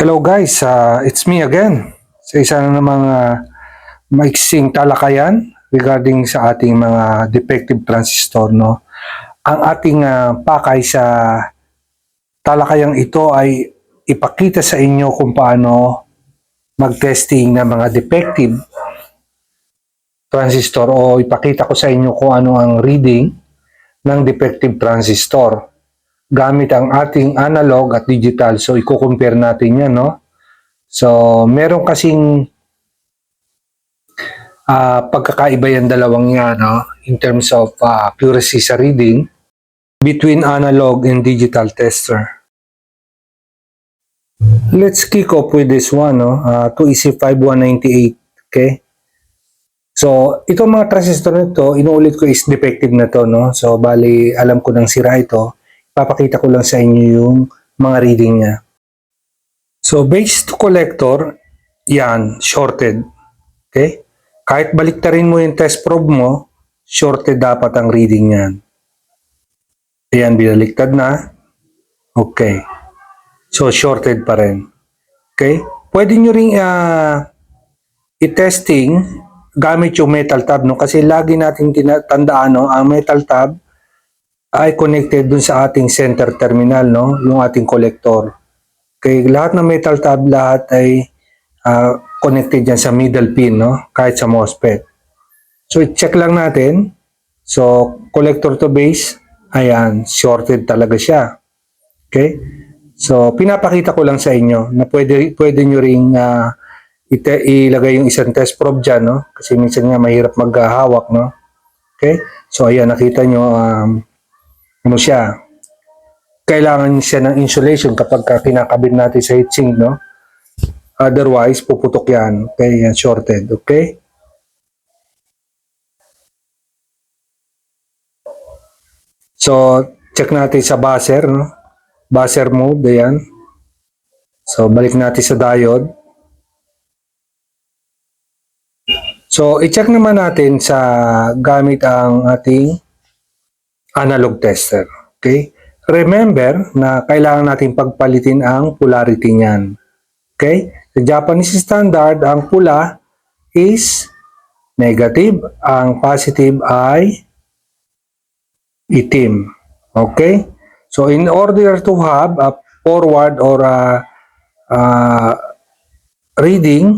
Hello guys, it's me again sa isa na namang maiksing talakayan regarding sa ating mga defective transistor. No? Ang ating pakay sa talakayang ito ay ipakita sa inyo kung paano mag-testing ng mga defective transistor o ipakita ko sa inyo kung ano ang reading ng defective transistor gamit ang ating analog at digital. So, i-compare natin yan, no? So, meron kasing pagkakaiba yan dalawang yan, no? In terms of accuracy sa reading between analog and digital tester. Let's kick off with this one, no? 2EC5198, okay? So, itong mga transistor nito, inuulit ko is defective na to, no? So, bali, alam ko nang sira ito. Papakita ko lang sa inyo yung mga reading niya. So, base to collector, yan, shorted. Okay? Kahit baliktarin mo yung test probe mo, shorted dapat ang reading yan. Ayan, binaliktad na. Okay. So, shorted pa rin. Okay? Pwede nyo rin i-testing gamit yung metal tab, no? Kasi lagi natin tandaan, no? Ang metal tab ay connected dun sa ating center terminal, no? Yung ating collector. Okay, lahat ng metal tab, lahat ay connected yan sa middle pin, no? Kahit sa MOSFET. So, i-check lang natin. So, collector to base, ayan, shorted talaga siya. Okay? So, pinapakita ko lang sa inyo na pwede nyo ring ilagay yung isang test probe dyan, no? Kasi minsan nga mahirap maghahawak, no? Okay? So, ayan, nakita nyo, ano siya, kailangan siya ng insulation kapag kinakabit natin sa heatsink, no? Otherwise, puputok yan. Okay, yan, shorted. Okay? So, check natin sa buzzer, no? Buzzer mode, ayan. So, balik natin sa diode. So, i-check naman natin sa gamit ang ating analog tester. Okay? Remember na kailangan natin pagpalitin ang polarity niyan. Okay? Sa Japanese standard, ang pula is negative. Ang positive ay itim. Okay? So, in order to have a forward or reading,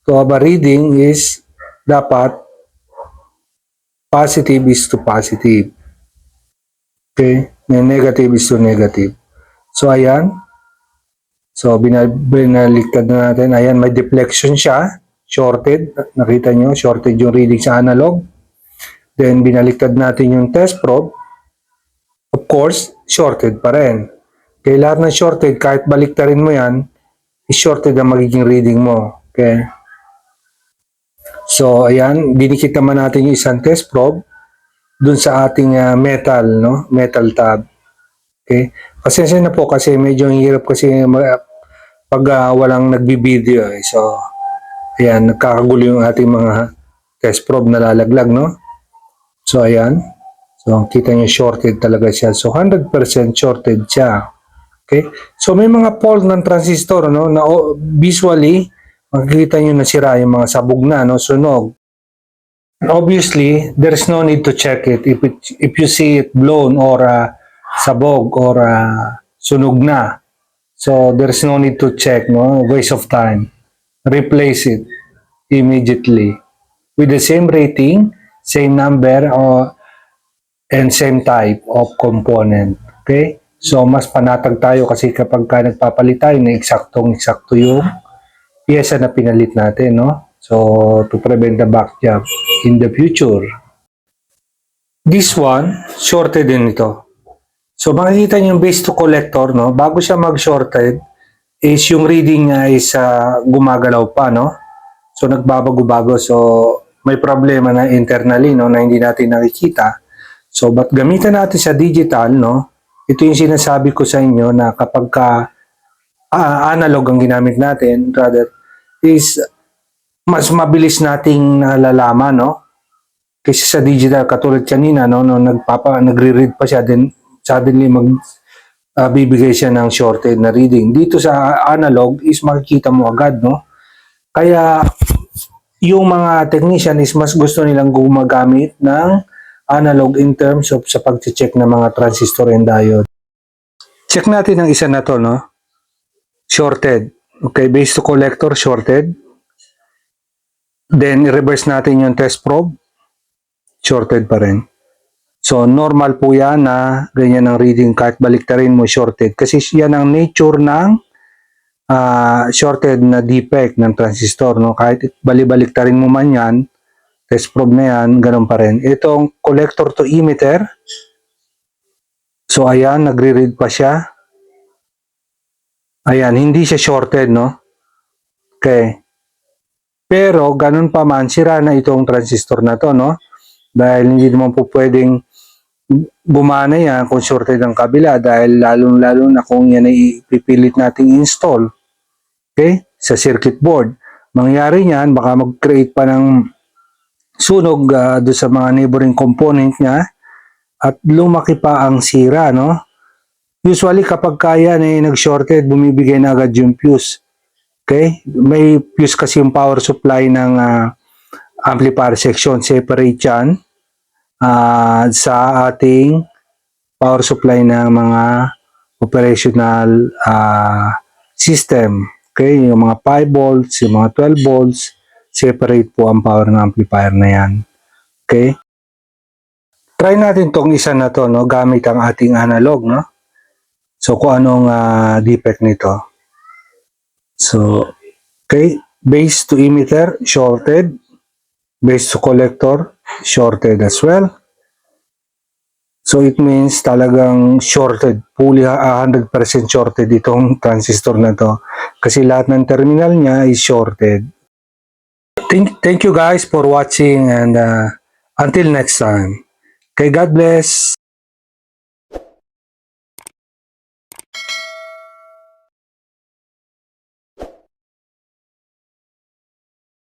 to have a reading is dapat positive is to positive. Okay? Negative is to negative. So, ayan. So, binaliktad na natin. Ayan, may deflection siya. Shorted. Nakita nyo, shorted yung reading sa analog. Then, binaliktad natin yung test probe. Of course, shorted pa rin. Kaya lahat ng shorted, kahit baliktarin mo yan, is shorted ang magiging reading mo. Okay? So, ayan, dinikit naman natin yung isang test probe dun sa ating metal, no? Metal tab. Okay? Pasensya na po kasi medyo hirap kasi pag walang nagbibideo. Eh. So, ayan, nagkakagulo yung ating mga test probe na lalaglag, no? So, ayan. So, kita nyo shorted talaga siya. So, 100% shorted siya. Okay? So, may mga fault ng transistor, no? Na visually, makikita nyo na sira yung mga sabog na, no? Sunog. Obviously, there's no need to check it. If you see it blown or sabog or sunog na. So, there's no need to check, no? Waste of time. Replace it immediately with the same rating, same number, and same type of component. Okay? So, mas panatag tayo kasi kapag nagpapalit tayo na eksaktong-eksakto yung piyesa na pinalit natin, no? So, to prevent the back job in the future. This one, shorted din ito. So, makikita nyo yung base to collector, no? Bago siya mag-shorted, is yung reading niya is gumagalaw pa, no? So, nagbabago-bago. So, may problema na internally, no? Na hindi natin nakikita. So, but gamitan natin sa digital, no? Ito yung sinasabi ko sa inyo na kapag analog ang ginamit natin, rather, is mas mabilis nating nalalaman, no? Kasi sa digital, katulad kanina, no, nagre-read pa siya, then suddenly bibigay siya ng shorted na reading. Dito sa analog is makikita mo agad, no? Kaya yung mga technician is mas gusto nilang gumagamit ng analog in terms of sa pag-check ng mga transistor and diode. Check natin ang isa na to, no? Shorted. Okay, base to collector, shorted. Then, i-reverse natin yung test probe. Shorted pa rin. So, normal po yan na ganyan ang reading kahit baliktarin mo shorted. Kasi yan ang nature ng shorted na defect ng transistor. No? Kahit balibaliktarin mo man yan, test probe na yan, ganun pa rin. Itong collector to emitter. So, ayan, nagre-read pa siya. Ayan, hindi siya shorted, no? Okay. Pero, ganun pa man, sira na itong transistor na to, no? Dahil hindi naman po pwedeng bumana yan kung shorted ang kabila dahil lalong-lalo na kung yan ay ipipilit nating install, okay, sa circuit board. Mangyari niyan, baka mag-create pa ng sunog doon sa mga neighboring component niya at lumaki pa ang sira, no? Usually kapag kaya na nag-shorted, bumibigay na agad yung fuse. Okay? May fuse kasi yung power supply ng amplifier section. Separate yan sa ating power supply ng mga operational system. Okay? Yung mga 5 volts, yung mga 12 volts, separate po ang power ng amplifier na yan. Okay? Try natin tong isa na to, no? Gamit ang ating analog, no? So, kung anong defect nito. So, okay. Base to emitter, shorted. Base to collector, shorted as well. So, it means talagang shorted. Fully 100% shorted itong transistor na to. Kasi lahat ng terminal niya is shorted. Thank you guys for watching and until next time. Okay, God bless.